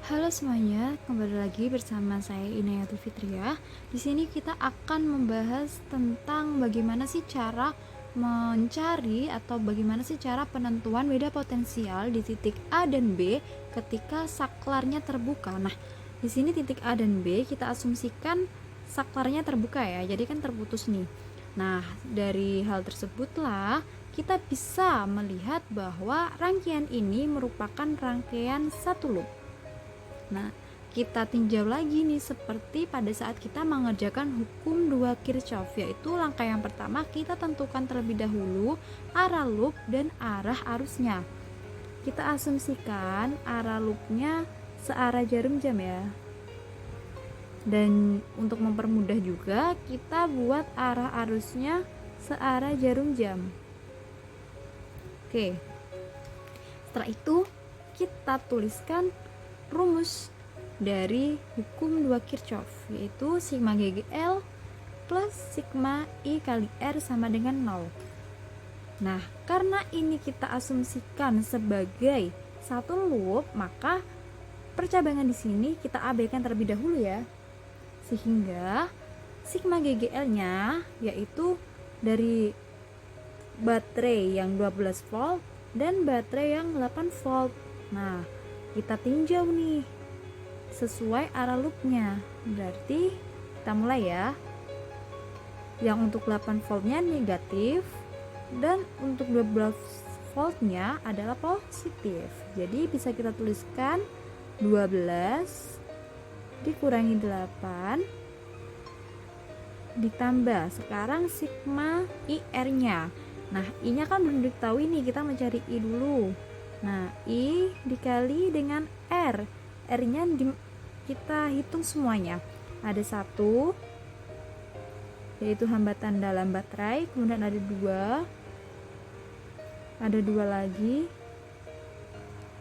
Halo semuanya, kembali lagi bersama saya Inayatul Fitriah. Di sini kita akan membahas tentang bagaimana sih cara mencari atau bagaimana sih cara penentuan beda potensial di titik A dan B ketika saklarnya terbuka. Nah, di sini titik A dan B kita asumsikan saklarnya terbuka ya, jadi kan terputus nih. Nah, dari hal tersebutlah kita bisa melihat bahwa rangkaian ini merupakan rangkaian satu loop. Nah, kita tinjau lagi nih seperti pada saat kita mengerjakan hukum 2 Kirchhoff, yaitu langkah yang pertama kita tentukan terlebih dahulu arah loop dan arah arusnya. Kita asumsikan arah loopnya searah jarum jam ya. Dan untuk mempermudah juga kita buat arah arusnya searah jarum jam. Oke. Setelah itu kita tuliskan rumus dari hukum 2 Kirchhoff, yaitu sigma GGL plus sigma I kali R sama dengan 0. Nah, karena ini kita asumsikan sebagai satu loop, maka percabangan di sini kita abaikan terlebih dahulu ya. Sehingga sigma GGL-nya yaitu dari baterai yang 12 volt dan baterai yang 8 volt. Nah, kita tinjau nih sesuai arah loopnya. Berarti kita mulai ya. Yang untuk 8 voltnya negatif dan untuk 12 voltnya adalah positif. Jadi bisa kita tuliskan 12 dikurangi 8 ditambah sekarang sigma IR-nya. Nah, I-nya kan belum diketahui nih, kita mencari I dulu. Nah, I dikali dengan R. R-nya kita hitung semuanya. Ada 1, yaitu hambatan dalam baterai. Kemudian ada 2. Ada 2 lagi.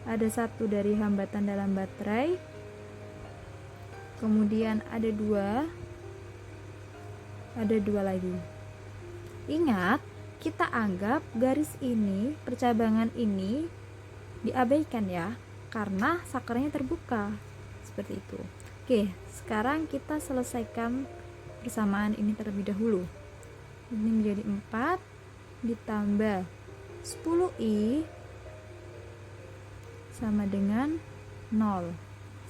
Ada 1 dari hambatan dalam baterai. Kemudian ada 2. Ada 2 lagi. Ingat, kita anggap garis ini, percabangan ini diabaikan ya, karena saklarnya terbuka. Seperti itu. Oke, sekarang kita selesaikan persamaan ini terlebih dahulu. Ini menjadi 4 ditambah 10I sama dengan 0.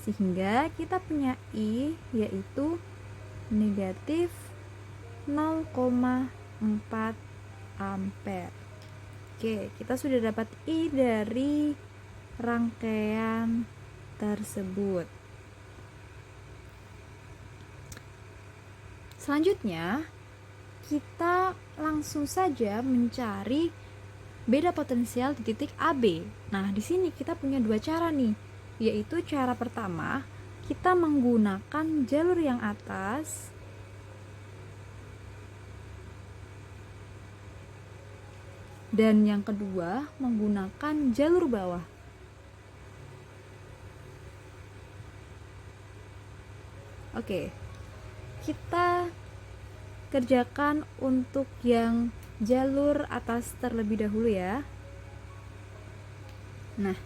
Sehingga kita punya I yaitu negatif 0,4 ampere. Oke, kita sudah dapat I dari rangkaian tersebut. Selanjutnya, kita langsung saja mencari beda potensial di titik AB. Nah, di sini kita punya 2 cara nih, yaitu cara pertama, kita menggunakan jalur yang atas dan yang kedua menggunakan jalur bawah. Oke, kita kerjakan untuk yang jalur atas terlebih dahulu ya. Nah,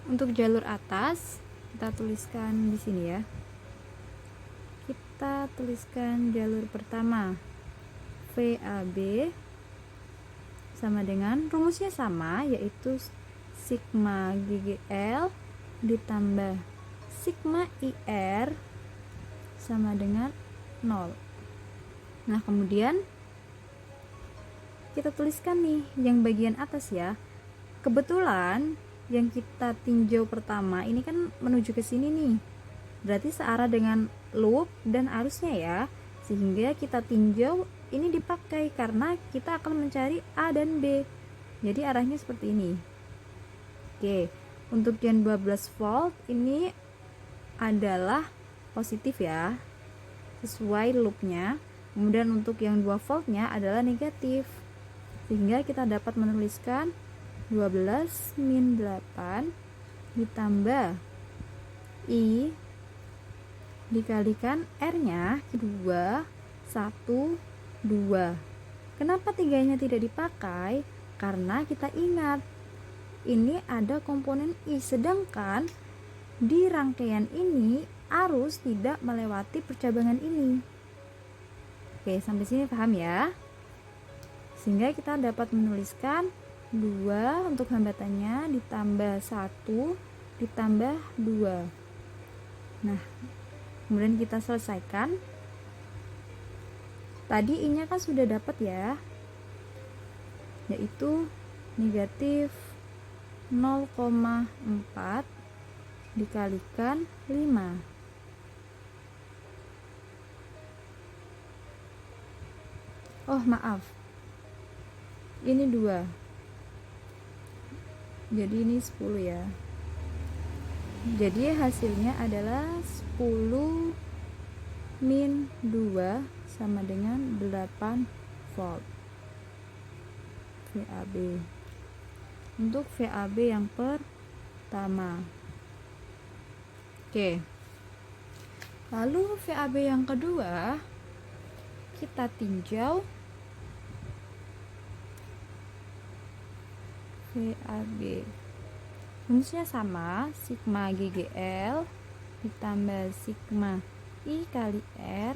untuk jalur atas kita tuliskan di sini ya. Kita tuliskan jalur pertama VAB sama dengan rumusnya sama, yaitu sigma GGL ditambah sigma IR sama dengan 0. Nah, kemudian kita tuliskan nih yang bagian atas ya. Kebetulan yang kita tinjau pertama ini kan menuju ke sini nih, berarti searah dengan loop dan arusnya ya, sehingga kita tinjau ini dipakai karena kita akan mencari A dan B. Jadi arahnya seperti ini. Oke, untuk yang 12 volt ini adalah positif ya, sesuai loopnya. Kemudian untuk yang 2 voltnya adalah negatif, sehingga kita dapat menuliskan 12 min 8 ditambah I dikalikan R-nya 2, 1, 2. Kenapa 3-nya tidak dipakai? Karena kita ingat ini ada komponen I, sedangkan di rangkaian ini arus tidak melewati percabangan ini. Oke, sampai sini paham ya? Sehingga kita dapat menuliskan 2 untuk hambatannya ditambah 1 ditambah 2. Nah, kemudian kita selesaikan. Tadi I-nya kan sudah dapat ya, yaitu negatif 0,4 dikalikan 5. Oh maaf, ini 2, jadi ini 10 ya. Jadi hasilnya adalah 10 min 2 sama dengan 8 volt VAB untuk VAB yang pertama. Oke, lalu VAB yang kedua kita tinjau. VAB rumusnya sama, sigma GGL ditambah sigma I kali R.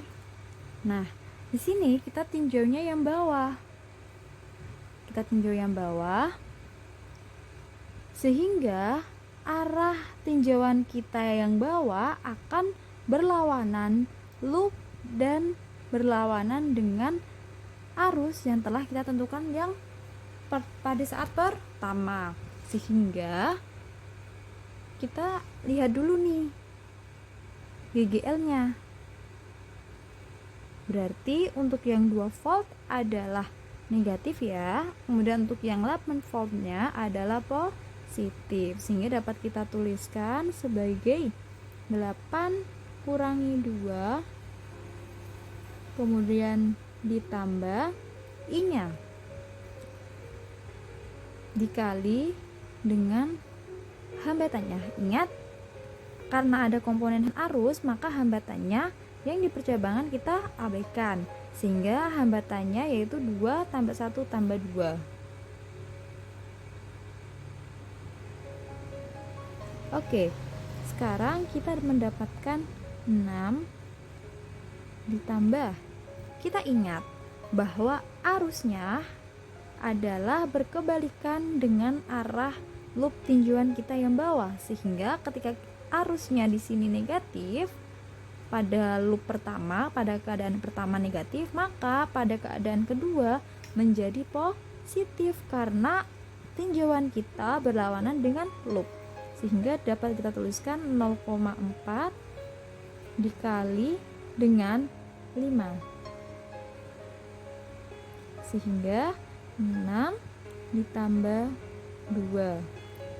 Nah, di sini kita tinjaunya yang bawah. Kita tinjau yang bawah sehingga arah tinjauan kita yang bawah akan berlawanan loop dan berlawanan dengan arus yang telah kita tentukan yang pada saat pertama. Sehingga kita lihat dulu nih GGL-nya. Berarti untuk yang 2 volt adalah negatif ya. Kemudian untuk yang 8 voltnya adalah positif. Sehingga dapat kita tuliskan sebagai 8 kurangi 2 kemudian ditambah I-nya dikali dengan hambatannya. Ingat, karena ada komponen arus, maka hambatannya yang di percabangan kita abaikan, sehingga hambatannya yaitu 2 tambah 1 tambah 2. Oke, sekarang kita mendapatkan 6 ditambah, kita ingat bahwa arusnya adalah berkebalikan dengan arah loop tinjauan kita yang bawah, sehingga ketika arusnya di sini negatif pada loop pertama, pada keadaan pertama negatif, maka pada keadaan kedua menjadi positif karena tinjauan kita berlawanan dengan loop, sehingga dapat kita tuliskan 0,4 dikali dengan 5, sehingga 6 ditambah 2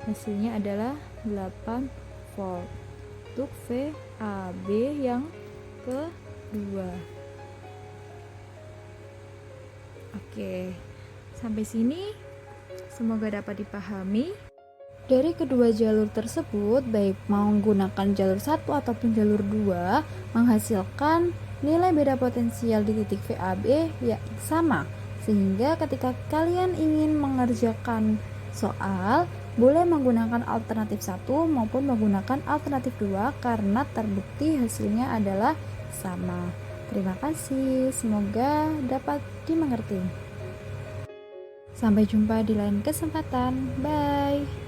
hasilnya adalah 8 volt untuk VAB yang kedua. Oke, sampai sini semoga dapat dipahami. Dari kedua jalur tersebut, baik menggunakan jalur 1 ataupun jalur 2, menghasilkan nilai beda potensial di titik VAB ya sama. Sehingga ketika kalian ingin mengerjakan soal, boleh menggunakan alternatif 1 maupun menggunakan alternatif 2 karena terbukti hasilnya adalah sama. Terima kasih, semoga dapat dimengerti. Sampai jumpa di lain kesempatan. Bye.